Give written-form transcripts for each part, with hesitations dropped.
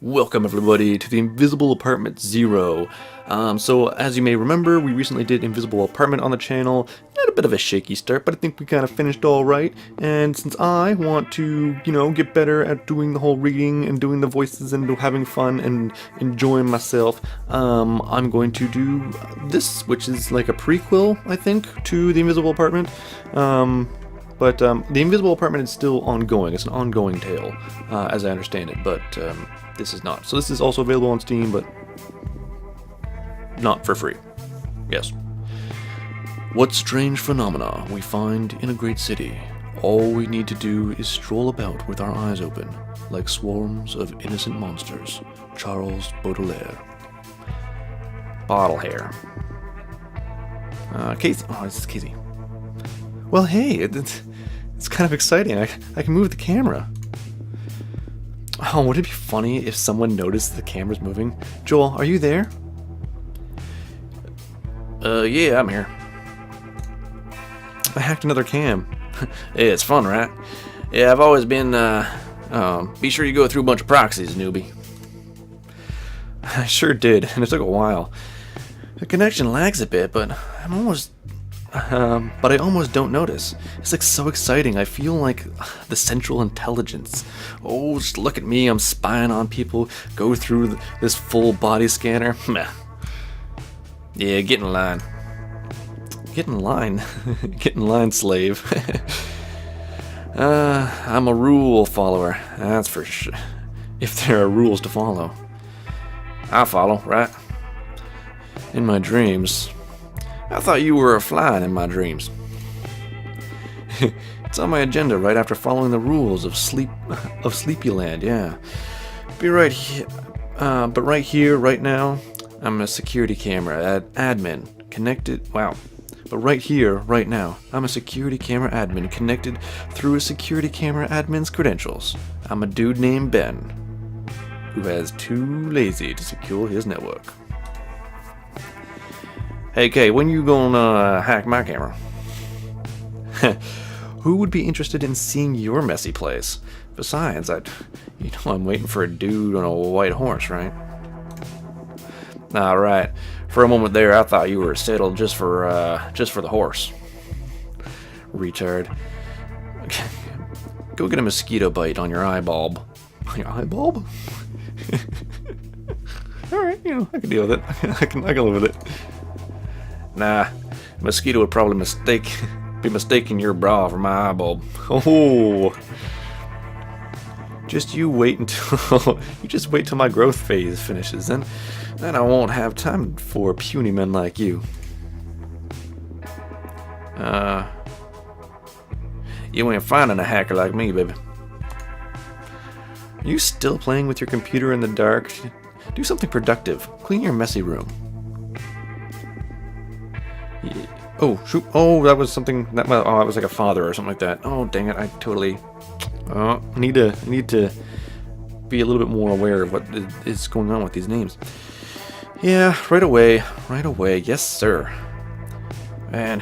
Welcome everybody to the Invisible Apartment Zero. So as you may remember, we recently did Invisible Apartment on the channel. Had a bit of a shaky start, but I think we kind of finished all right. And since I want to, get better at doing the whole reading and doing the voices and having fun and enjoying myself, I'm going to do this, which is like a prequel, I think, to the Invisible Apartment. But the Invisible Apartment is still ongoing. It's an ongoing tale, as I understand it, but this is not. So this is also available on Steam, but not for free. Yes. What strange phenomena we find in a great city. All we need to do is stroll about with our eyes open, like swarms of innocent monsters. Charles Baudelaire. Bottle hair. Casey. Oh, this is Casey. Well, hey, it's kind of exciting. I can move the camera. Oh, would it be funny if someone noticed the camera's moving? Joel, are you there? Yeah, I'm here. I hacked another cam. Yeah, it's fun, right? Yeah, I've always been, be sure you go through a bunch of proxies, newbie. I sure did, and it took a while. The connection lags a bit, but I almost don't notice. It's like so exciting. I feel like the central intelligence. Oh, just look at me. I'm spying on people. Go through this full body scanner. Meh. Yeah, get in line. Get in line? Get in line, slave. I'm a rule follower. That's for sure. If there are rules to follow. I follow, right? In my dreams. I thought you were flying in my dreams. It's on my agenda right after following the rules of Sleepyland, yeah. Be right here. But right here, right now, I'm a security camera admin connected. Wow. But right here, right now, I'm a security camera admin connected through a security camera admin's credentials. I'm a dude named Ben, who has too lazy to secure his network. Hey, Kay, when you gonna hack my camera? Who would be interested in seeing your messy place? Besides, I'm waiting for a dude on a white horse, right? All right. For a moment there, I thought you were settled just for the horse. Retard. Go get a mosquito bite on your eye bulb. On your eye bulb? All right, I can deal with it. I can live with it. Nah, a mosquito would probably be mistaking your bra for my eye bulb. Oh, just you wait till my growth phase finishes, then I won't have time for puny men like you. You ain't finding a hacker like me, baby. Are you still playing with your computer in the dark? Do something productive. Clean your messy room. Yeah. Oh, shoot. Oh, that was something that was like a father or something like that. Oh, dang it. I need to be a little bit more aware of what is going on with these names. Yeah, right away. Yes, sir. Man.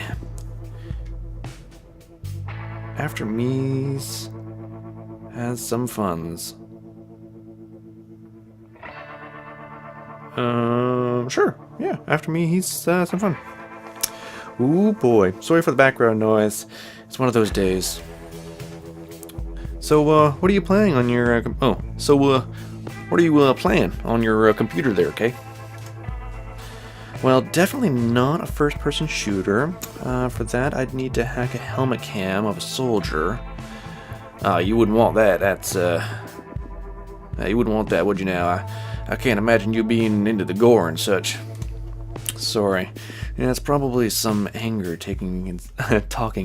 After me's has some funds. Sure. Yeah, after me he's some fun. Ooh boy, sorry for the background noise. It's one of those days. So, what are you playing on your? What are you playing on your computer there, Kay? Well, definitely not a first-person shooter. For that, I'd need to hack a helmet cam of a soldier. You wouldn't want that. That's you wouldn't want that, would you? Now, I can't imagine you being into the gore and such. Sorry. Yeah, it's probably some anger talking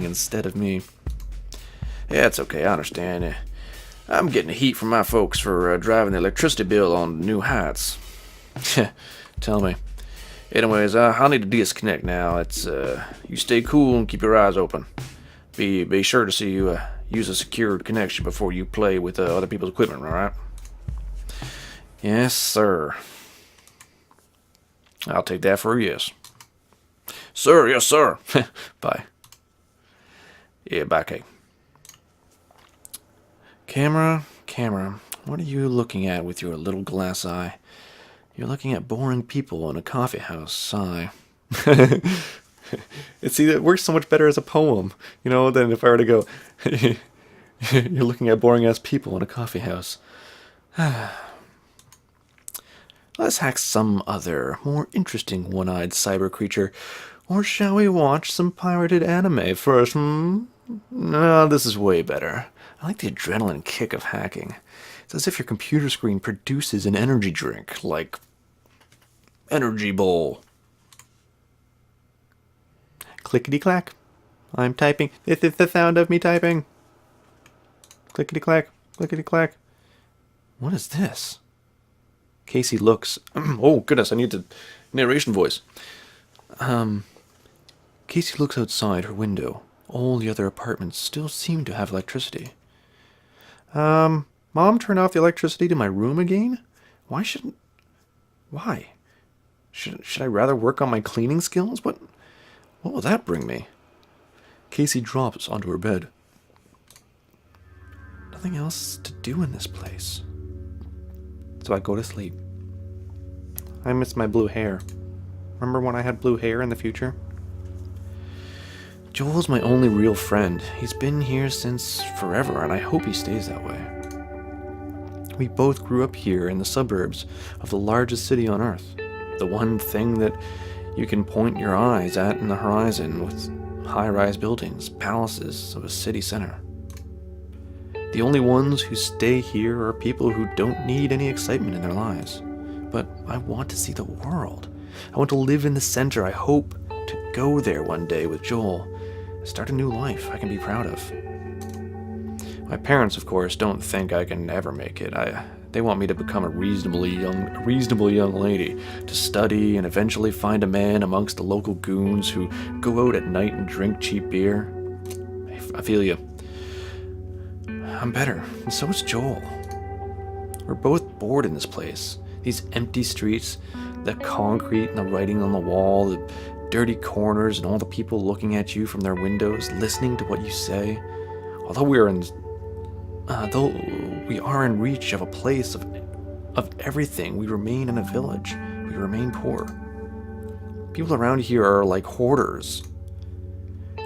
instead of me. Yeah, it's okay. I understand. I'm getting heat from my folks for driving the electricity bill on new heights. Tell me. Anyways, I'll need to disconnect now. It's you stay cool and keep your eyes open. Be sure to see you use a secured connection before you play with other people's equipment. All right? Yes, sir. I'll take that for a yes. Sir, yes, sir. Bye. Yeah, bye, Kay. Camera. What are you looking at with your little glass eye? You're looking at boring people in a coffee house. Sigh. See, it works so much better as a poem, than if I were to go, you're looking at boring ass people in a coffee house. Let's hack some other, more interesting one-eyed cyber creature. Or shall we watch some pirated anime first, No, this is way better. I like the adrenaline kick of hacking. It's as if your computer screen produces an energy drink, like Energy Bowl. Clickety-clack. I'm typing. This is the sound of me typing. Clickety-clack. Clickety-clack. What is this? Casey looks. Oh, goodness, I need the narration voice. Casey looks outside her window. All the other apartments still seem to have electricity. Mom, turn off the electricity to my room again? Why? Should I rather work on my cleaning skills? What will that bring me? Casey drops onto her bed. Nothing else to do in this place. So I go to sleep. I miss my blue hair. Remember when I had blue hair in the future? Joel's my only real friend. He's been here since forever, and I hope he stays that way. We both grew up here in the suburbs of the largest city on Earth. The one thing that you can point your eyes at in the horizon, with high-rise buildings, palaces of a city center. The only ones who stay here are people who don't need any excitement in their lives. But I want to see the world. I want to live in the center. I hope to go there one day with Joel. Start a new life I can be proud of. My parents, of course, don't think I can ever make it. They want me to become a reasonable young lady, to study and eventually find a man amongst the local goons who go out at night and drink cheap beer. I feel you. I'm better, and so is Joel. We're both bored in this place. These empty streets, the concrete and the writing on the wall, the dirty corners and all the people looking at you from their windows, listening to what you say. Though we are in reach of a place of everything, we remain in a village. We remain poor. People around here are like hoarders.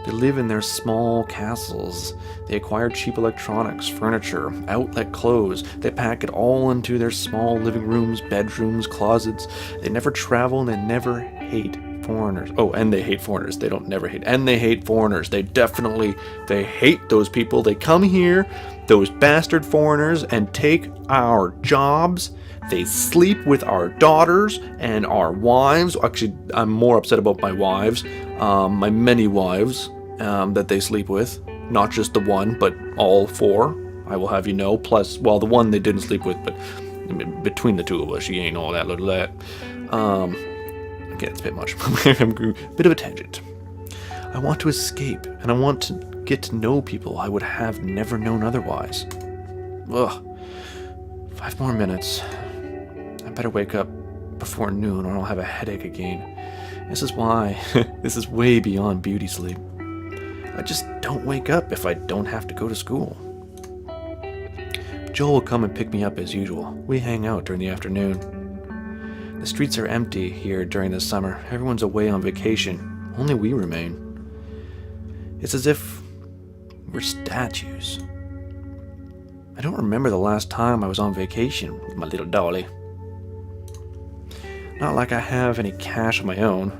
They live in their small castles. They acquire cheap electronics, furniture, outlet clothes. They pack it all into their small living rooms, bedrooms, closets. They never travel and they never hate foreigners. Oh, and they hate foreigners. They don't never hate. And they hate foreigners. They hate those people. They come here, those bastard foreigners, and take our jobs. They sleep with our daughters and our wives. Actually, I'm more upset about my wives. My many wives that they sleep with. Not just the one, but all four, I will have you know. Plus, well, the one they didn't sleep with, but between the two of us, she ain't all that little that. Okay, it's a bit much. I'm a bit of a tangent. I want to escape, and I want to get to know people I would have never known otherwise. Ugh. 5 more minutes. I better wake up before noon or I'll have a headache again. This is why this is way beyond beauty sleep. I just don't wake up if I don't have to go to school. Joel will come and pick me up as usual. We hang out during the afternoon. The streets are empty here during the summer. Everyone's away on vacation. Only we remain. It's as if we're statues. I don't remember the last time I was on vacation with my little dolly. Not like I have any cash of my own.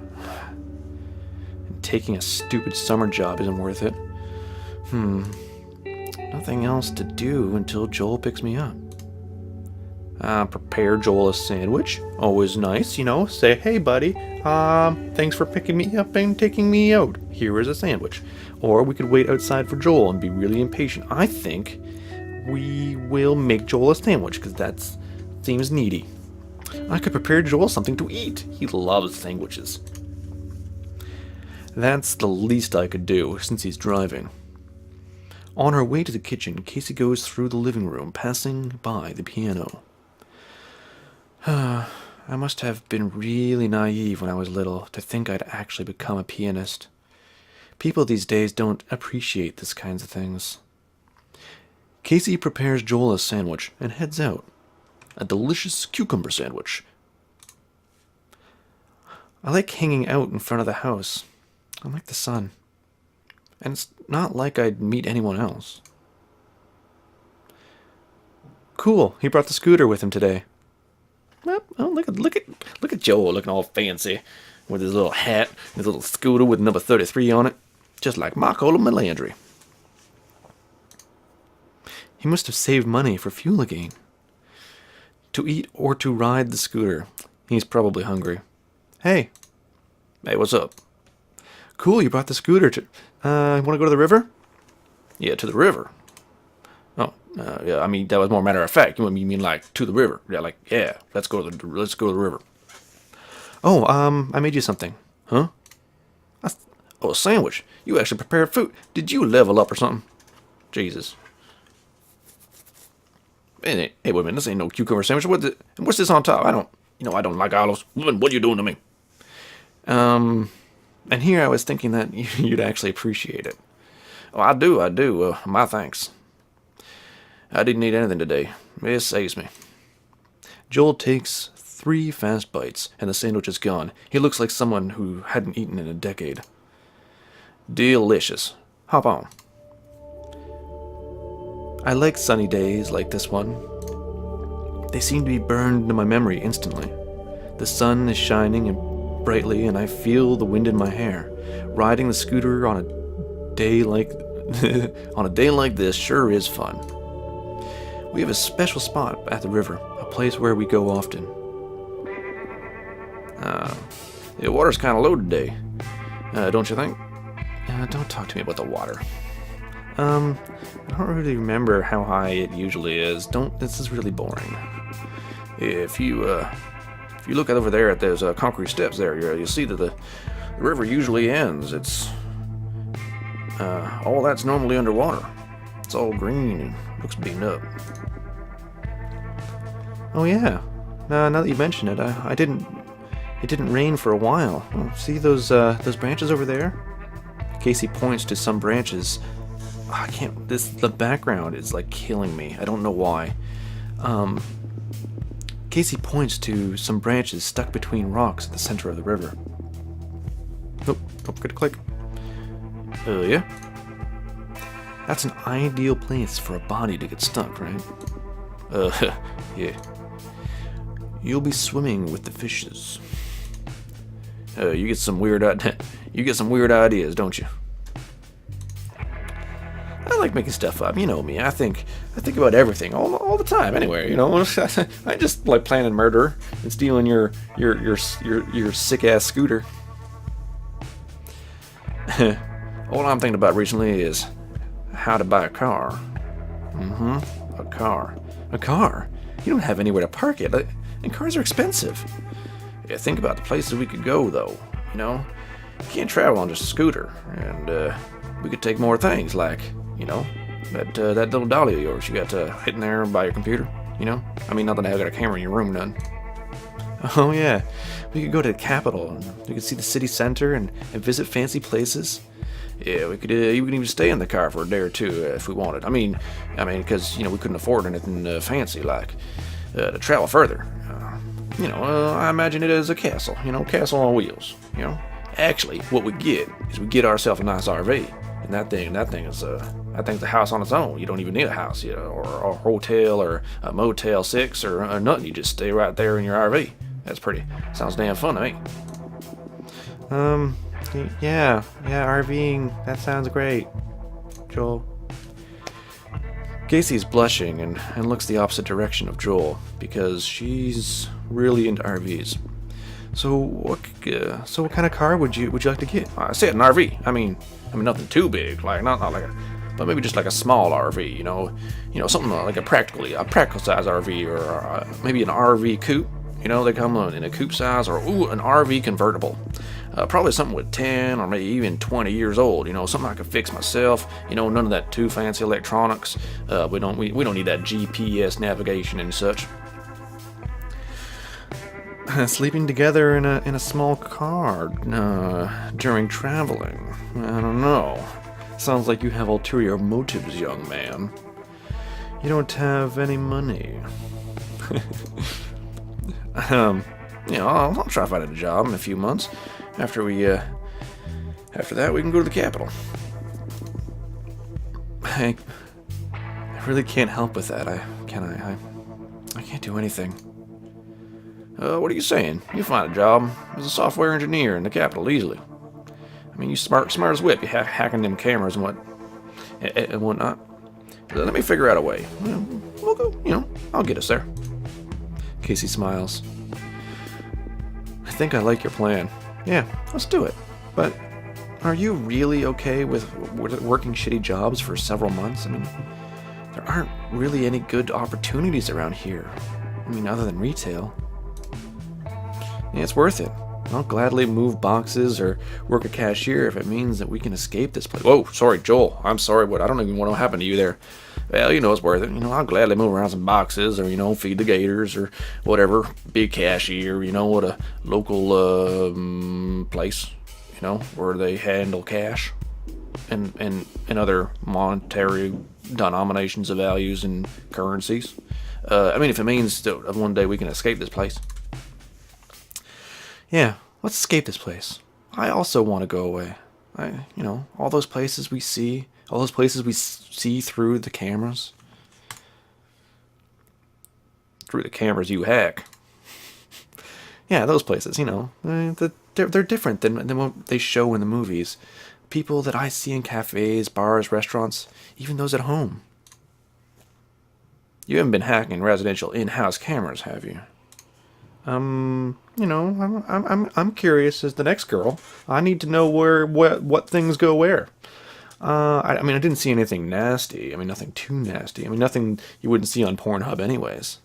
And taking a stupid summer job isn't worth it. Nothing else to do until Joel picks me up. Prepare Joel a sandwich. Always nice, Say, hey, buddy, thanks for picking me up and taking me out. Here is a sandwich. Or we could wait outside for Joel and be really impatient. I think we will make Joel a sandwich because that seems needy. I could prepare Joel something to eat. He loves sandwiches. That's the least I could do since he's driving. On her way to the kitchen, Casey goes through the living room, passing by the piano. I must have been really naive when I was little to think I'd actually become a pianist. People these days don't appreciate these kinds of things. Casey prepares Joel a sandwich and heads out. A delicious cucumber sandwich. I like hanging out in front of the house. I like the sun. And it's not like I'd meet anyone else. Cool, he brought the scooter with him today. Well, look at Joel looking all fancy with his little hat, his little scooter with number 33 on it, just like Marco Melandri. He must have saved money for fuel again. To eat or to ride the scooter. He's probably hungry. Hey, what's up? Cool, you brought the scooter to... want to go to the river? Yeah, to the river. Oh, yeah, I mean, that was more matter of fact. You mean like to the river? Yeah, like, yeah, let's go to the river. Oh, I made you something. Huh? Oh, a sandwich. You actually prepared food. Did you level up or something? Jesus. Hey, wait a minute, this ain't no cucumber sandwich. What's this on top? I don't like olives. What are you doing to me? And here I was thinking that you'd actually appreciate it. Oh, I do. My thanks. I didn't eat anything today. It saves me. Joel takes 3 fast bites, and the sandwich is gone. He looks like someone who hadn't eaten in a decade. Delicious. Hop on. I like sunny days like this one. They seem to be burned into my memory instantly. The sun is shining and brightly, and I feel the wind in my hair. Riding the scooter on a day like this sure is fun. We have a special spot at the river, a place where we go often. The water's kind of low today, don't you think? Don't talk to me about the water. I don't really remember how high it usually is. This is really boring. If you look over there at those concrete steps there, you'll see that the river usually ends. It's all that's normally underwater. It's all green and looks beaten up. Oh yeah. Now that you mention it, it didn't rain for a while. Oh, see those branches over there? Casey points to some branches. I can't. The background is like killing me. I don't know why. Casey points to some branches stuck between rocks at the center of the river. Oh, good click. Yeah. That's an ideal place for a body to get stuck, right? Yeah. You'll be swimming with the fishes. You get some weird ideas, don't you? I like making stuff up. You know me. I think about everything all the time. Anyway, I just like planning murder and stealing your sick ass scooter. All I'm thinking about recently is how to buy a car. A car. A car? You don't have anywhere to park it, and cars are expensive. Yeah, think about the places we could go, though. You can't travel on just a scooter, and we could take more things like, that little dolly of yours you got hitting there by your computer. I mean, not that I've got a camera in your room, none. Oh yeah, we could go to the Capitol, and we could see the city center and visit fancy places. Yeah, we could even stay in the car for a day or two if we wanted. I mean, because we couldn't afford anything fancy like to travel further. I imagine it as a castle. Castle on wheels. Actually, what we get is we get ourselves a nice RV, and that thing is a house on its own. You don't even need a house, or a hotel or a Motel 6 or nothing. You just stay right there in your RV. Sounds damn fun to me. Yeah, RVing, that sounds great, Joel. Casey's blushing and looks the opposite direction of Joel because she's really into RVs. So what kind of car would you like to get? I said an RV. I mean nothing too big, like not like but maybe just like a small RV. Something like a practical size RV, or maybe an RV coupe. They come in a coupe size, or an RV convertible. Probably something with 10 or maybe even 20 years old. Something I could fix myself. None of that too fancy electronics. We don't need that GPS navigation and such. Sleeping together in a small car during traveling. I don't know. Sounds like you have ulterior motives, young man. You don't have any money. I'll try to find a job in a few months. After that, we can go to the capital. I really can't help with that. I can't do anything. What are you saying? You find a job as a software engineer in the capital easily. I mean, you smart as whip. You hacking them cameras and whatnot. Let me figure out a way. We'll go. I'll get us there. Casey smiles. I think I like your plan. Yeah, let's do it. But are you really okay with working shitty jobs for several months? I mean, there aren't really any good opportunities around here. I mean, other than retail. Yeah, it's worth it. I'll gladly move boxes or work a cashier if it means that we can escape this place. Whoa, sorry, Joel. I'm sorry, but I don't even want to happen to you there. Well, it's worth it. I'll gladly move around some boxes or, feed the gators or whatever. Be a cashier, at a local place, where they handle cash and other monetary denominations of values and currencies. If it means that one day we can escape this place. Yeah, let's escape this place. I also want to go away. All those places we see through the cameras. Through the cameras you hack. Yeah, those places, they're different than what they show in the movies. People that I see in cafes, bars, restaurants, even those at home. You haven't been hacking residential in-house cameras, have you? I'm curious as the next girl. I need to know what things go where. I didn't see anything nasty. Nothing too nasty. Nothing you wouldn't see on Pornhub anyways.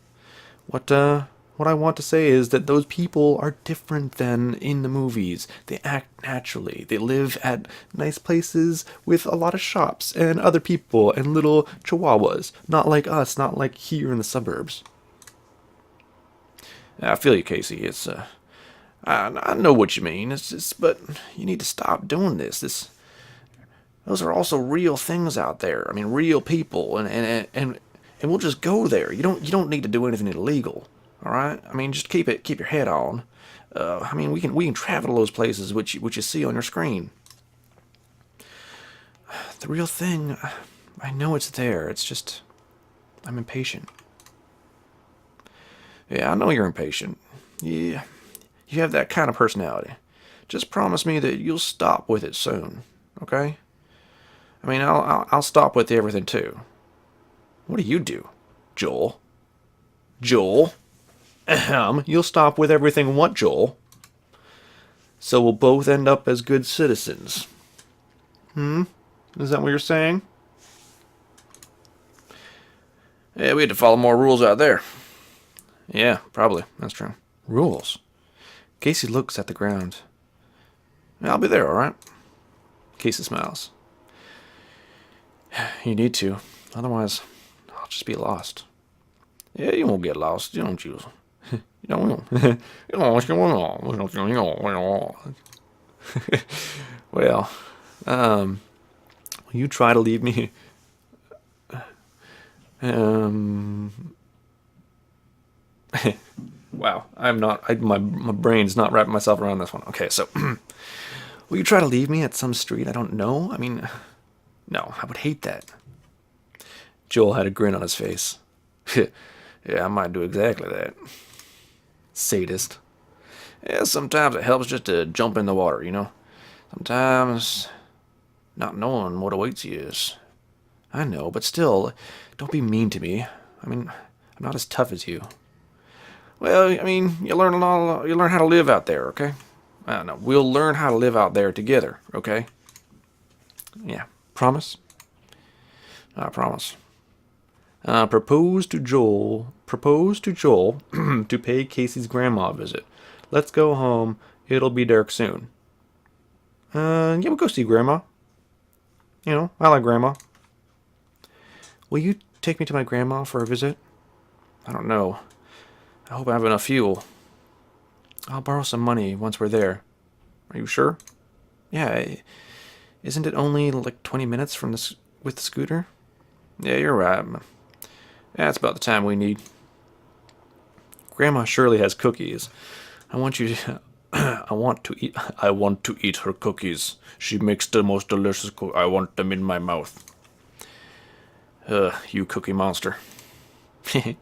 What I want to say is that those people are different than in the movies. They act naturally. They live at nice places with a lot of shops and other people and little chihuahuas. Not like us, not like here in the suburbs. I feel you, Casey. I know what you mean. But you need to stop doing this. Those are also real things out there. Real people, and we'll just go there. You don't need to do anything illegal. All right. Just keep your head on. We can travel to those places which you see on your screen. The real thing, I know it's there. It's just I'm impatient. Yeah, I know you're impatient. Yeah, you have that kind of personality. Just promise me that you'll stop with it soon, okay? I'll stop with everything too. What do you do, Joel? Joel? You'll stop with everything what, Joel? So we'll both end up as good citizens. Is that what you're saying? Yeah, we had to follow more rules out there. Yeah, probably. That's true. Rules? Casey looks at the ground. I'll be there, alright? Casey smiles. You need to. Otherwise, I'll just be lost. Yeah, you won't get lost. You don't choose. What's going on? Well, will you try to leave me? Wow, my brain's not wrapping myself around this one. Okay, so, will you try to leave me at some street I don't know? No, I would hate that. Joel had a grin on his face. Yeah, I might do exactly that. Sadist. Yeah, sometimes it helps just to jump in the water, Sometimes not knowing what awaits you is. I know, but still, don't be mean to me. I'm not as tough as you. Well, you learn how to live out there, okay? I don't know. We'll learn how to live out there together, okay? Yeah. Promise? I promise. Propose to Joel to pay Casey's grandma a visit. Let's go home. It'll be dark soon. Yeah, we'll go see Grandma. I like Grandma. Will you take me to my grandma for a visit? I don't know. I hope I have enough fuel. I'll borrow some money once we're there. Are you sure? Yeah. Isn't it only like 20 minutes with the scooter? Yeah, you're right. That's about the time we need. Grandma Shirley has cookies. I want you to... I want to eat her cookies. She makes the most delicious cookies. I want them in my mouth. You cookie monster. Thanks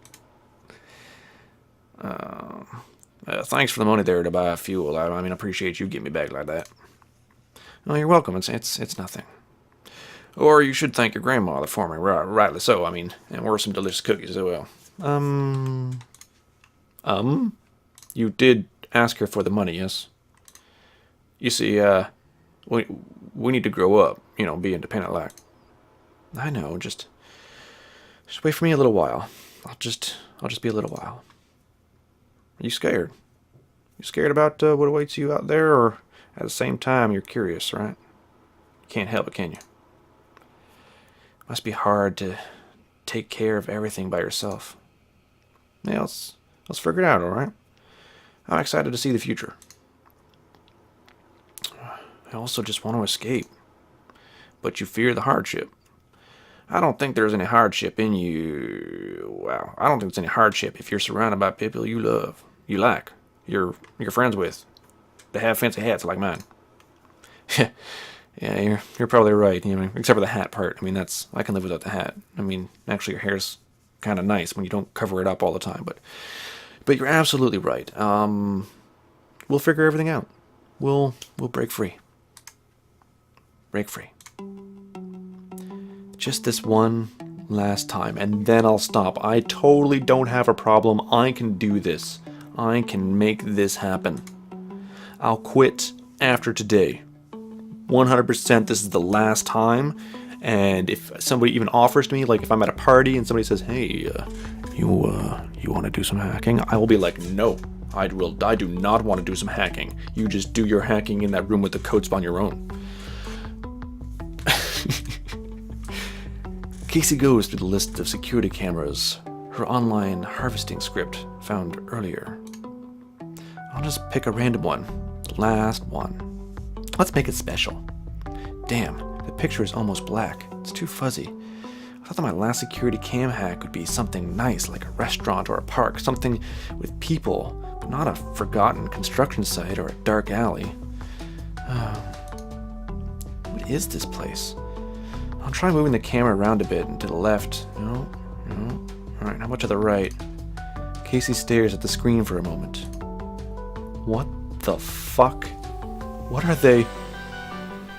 for the money there to buy fuel. I mean, I appreciate you getting me back like that. Oh, you're welcome. It's nothing. Or you should thank your grandmother for me, rightly so. I mean, and were some delicious cookies as well. You did ask her for the money, yes? You see, we need to grow up, you know, be independent like. I know, just wait for me a little while. I'll just be a little while. Are you scared? You scared about what awaits you out there, or at the same time you're curious, right? You can't help it, can you? Must be hard to take care of everything by yourself. Yeah, let's figure it out, all right? I'm excited to see the future. I also just want to escape. But you fear the hardship. I don't think there's any hardship in you. Well, I don't think there's any hardship if you're surrounded by people you love, you like, you're friends with. They have fancy hats like mine. Yeah, you're probably right. You know, except for the hat part. I mean, I can live without the hat. I mean, actually, your hair's kind of nice when you don't cover it up all the time. But you're absolutely right. We'll figure everything out. We'll break free. Break free. Just this one last time, and then I'll stop. I totally don't have a problem. I can do this. I can make this happen. I'll quit after today. 100% this is the last time. And if somebody even offers to me, like if I'm at a party and somebody says, hey, you want to do some hacking? I will be like, no, I do not want to do some hacking. You just do your hacking in that room with the coats on your own. Casey goes through the list of security cameras, her online harvesting script found earlier. I'll just pick a random one, the last one. Let's make it special. Damn, the picture is almost black. It's too fuzzy. I thought that my last security cam hack would be something nice, like a restaurant or a park, something with people, but not a forgotten construction site or a dark alley. What is this place? I'll try moving the camera around a bit and to the left. No. Alright, how about to the right? Casey stares at the screen for a moment. What the fuck? What are they?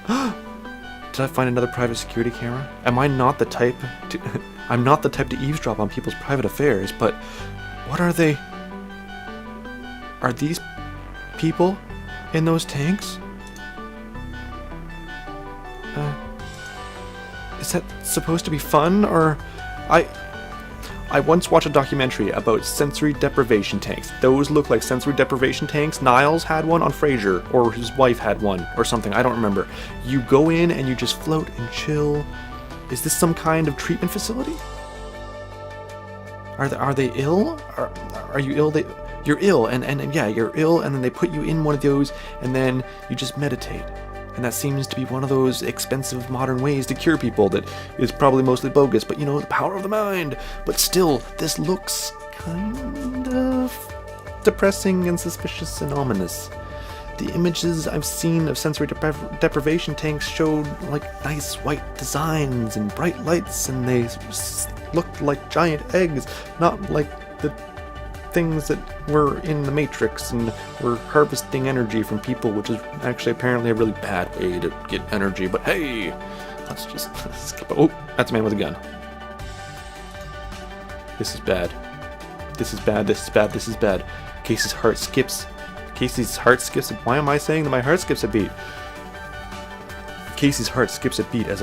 Did I find another private security camera? Am I not the type to... I'm not the type to eavesdrop on people's private affairs, but what are they? Are these people in those tanks? Is that supposed to be fun, or... I once watched a documentary about sensory deprivation tanks. Those look like sensory deprivation tanks. Niles had one on Frasier, or his wife had one, or something. I don't remember. You go in and you just float and chill. Is this some kind of treatment facility? Are they ill? Are you ill? You're ill, and yeah, you're ill, and then they put you in one of those, and then you just meditate. And that seems to be one of those expensive modern ways to cure people that is probably mostly bogus, but you know, the power of the mind. But still, this looks kind of depressing and suspicious and ominous. The images I've seen of sensory deprivation tanks showed like nice white designs and bright lights, and they looked like giant eggs, not like the things that were in the Matrix and were harvesting energy from people, which is actually apparently a really bad way to get energy. But hey, let's skip. Oh, that's a man with a gun. This is bad. This is bad. This is bad. This is bad. Casey's heart skips. Why am I saying that my heart skips a beat? Casey's heart skips a beat as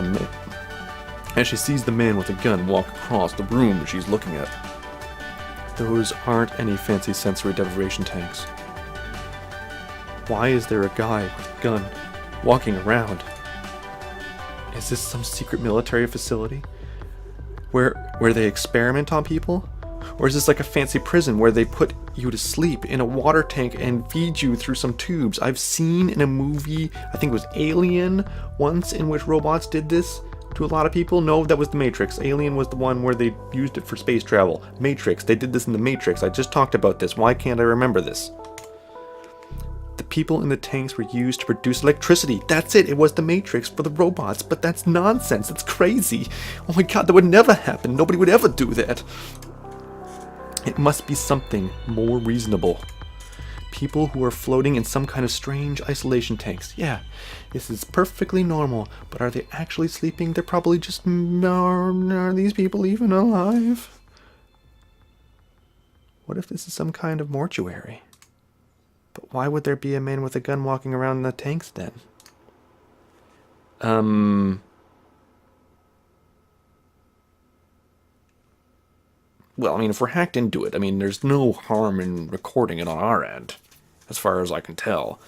she sees the man with a gun walk across the room she's looking at. Those aren't any fancy sensory deprivation tanks. Why is there a guy with a gun walking around? Is this some secret military facility where they experiment on people? Or is this like a fancy prison where they put you to sleep in a water tank and feed you through some tubes? I've seen in a movie, I think it was Alien, once, in which robots did this, To a lot of people, no, that was the Matrix. Alien was the one where they used it for space travel. Matrix, they did this in the Matrix. I just talked about this. Why can't I remember this? The people in the tanks were used to produce electricity. That's it. It was the Matrix for the robots. But that's nonsense. That's crazy. Oh my god, that would never happen. Nobody would ever do that. It must be something more reasonable. People who are floating in some kind of strange isolation tanks. Yeah, this is perfectly normal. But are they actually sleeping? They're probably just... Are these people even alive? What if this is some kind of mortuary? But why would there be a man with a gun walking around in the tanks then? Well, I mean, if we're hacked into it, I mean, there's no harm in recording it on our end, as far as I can tell.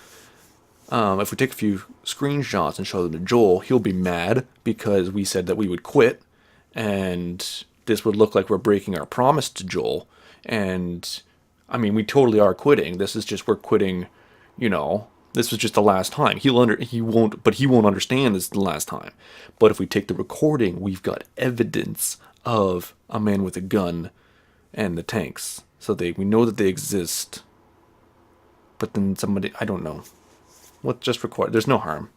If we take a few screenshots and show them to Joel, he'll be mad because we said that we would quit, and this would look like we're breaking our promise to Joel, and... I mean, we totally are quitting. This is just, we're quitting, you know, this was just the last time. He won't understand this is the last time. But if we take the recording, we've got evidence of a man with a gun and the tanks. So we know that they exist. But then somebody, I don't know. Let's just record. There's no harm.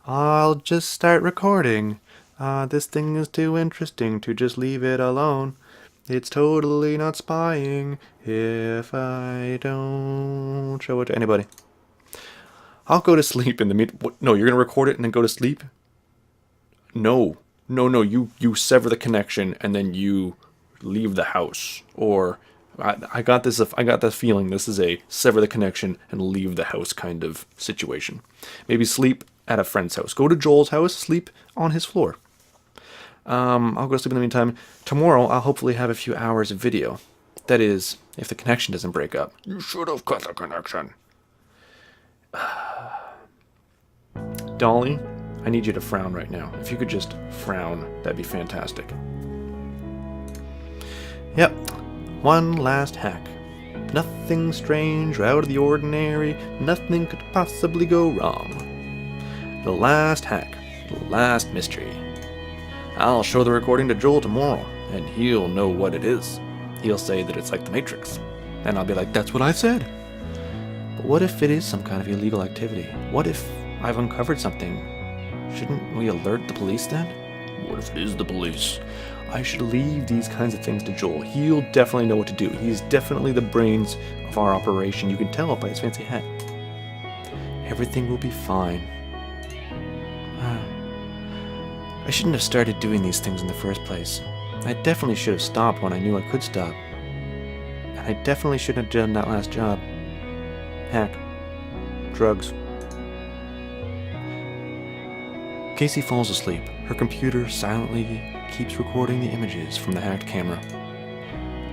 I'll just start recording. This thing is too interesting to just leave it alone. It's totally not spying if I don't show it to anybody. I'll go to sleep in the No, you're going to record it and then go to sleep? No. No, you sever the connection and then you leave the house. Or, I got this feeling this is a sever the connection and leave the house kind of situation. Maybe sleep at a friend's house. Go to Joel's house, sleep on his floor. I'll go sleep in the meantime. Tomorrow, I'll hopefully have a few hours of video. That is, if the connection doesn't break up. You should have cut the connection. Dolly, I need you to frown right now. If you could just frown, that'd be fantastic. Yep, one last hack. Nothing strange or out of the ordinary. Nothing could possibly go wrong. The last hack. The last mystery. I'll show the recording to Joel tomorrow, and he'll know what it is. He'll say that it's like the Matrix. And I'll be like, that's what I said. But what if it is some kind of illegal activity? What if I've uncovered something? Shouldn't we alert the police then? What if it is the police? I should leave these kinds of things to Joel. He'll definitely know what to do. He's definitely the brains of our operation. You can tell by his fancy hat. Everything will be fine. I shouldn't have started doing these things in the first place. I definitely should have stopped when I knew I could stop. And I definitely shouldn't have done that last job. Hack. Drugs. Casey falls asleep. Her computer silently keeps recording the images from the hacked camera.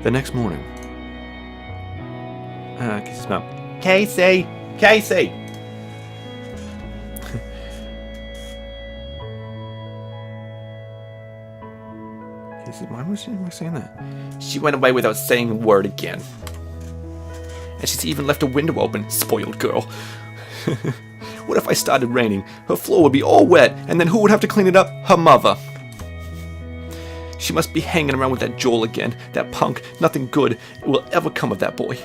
The next morning... Casey's mom. Casey! Casey! Why was she saying that? She went away without saying a word again. And she's even left a window open. Spoiled girl. What if I started raining? Her floor would be all wet, and then who would have to clean it up? Her mother. She must be hanging around with that Joel again. That punk. Nothing good will ever come of that boy.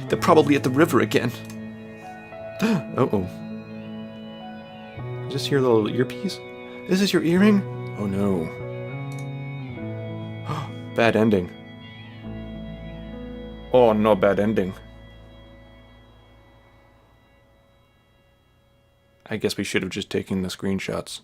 They're probably at the river again. Uh-oh. Just hear a little earpiece? This is your earring? Oh no. Bad ending. Oh no, bad ending. I guess we should have just taken the screenshots.